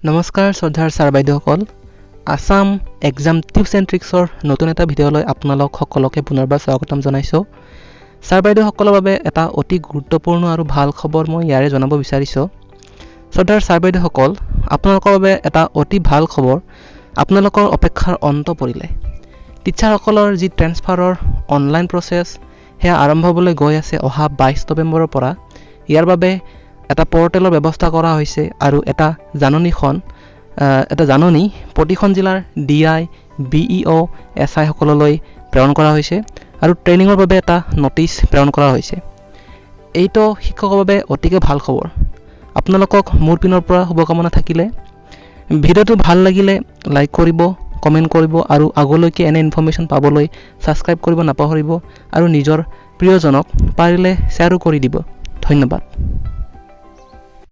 নমস্কাৰ শ্ৰদ্ধাৰ ছাৰ বাইদেউসকল আসাম এক্সাম টিপছ এণ্ড ট্ৰিক্সৰ নতুন এটা ভিডিঅ'লৈ আপোনালোক সকলোকে পুনৰবাৰ স্বাগতম জনাইছোঁ ছাৰ বাইদেউসকলৰ বাবে এটা অতি গুৰুত্বপূৰ্ণ আৰু ভাল খবৰ মই ইয়াৰে জনাব বিচাৰিছোঁ শ্ৰদ্ধাৰ ছাৰ বাইদেউসকল আপোনালোকৰ বাবে এটা অতি ভাল খবৰ আপোনালোকৰ অপেক্ষাৰ অন্ত পৰিলে টিচাৰসকলৰ যি ট্ৰেন্সফাৰৰ অনলাইন প্ৰচেছ হেয়া আৰম্ভ হ'বলৈ গৈ আছে অহা 22 নৱেম্বৰৰ পৰা ইয়াৰ বাবে এটা পোৰ্টেলৰ ব্যৱস্থা কৰা হৈছে আৰু এটা জাননী প্ৰতিখন জিলাৰ ডিআই বিইও এসআই সকললৈ প্ৰেৰণ কৰা হৈছে আৰু ট্ৰেইনিংৰ বাবে এটা নোটিছ প্ৰেৰণ কৰা হৈছে এইটো শিক্ষকৰ বাবে অতিকে ভাল খবৰ আপোনালোকক মোৰ পিনৰ পৰা শুভকামনা থাকিলে ভিডিঅ'টো ভাল লাগিলে লাইক কৰিব কমেন্ট কৰিব আৰু আগলৈকে এনে ইনফৰমেশন পাবলৈ সাবস্ক্ৰাইব কৰিব নাপাহৰিব আৰু নিজৰ প্ৰিয়জনক পাৰিলে শ্বেয়াৰো কৰি দিব ধন্যবাদ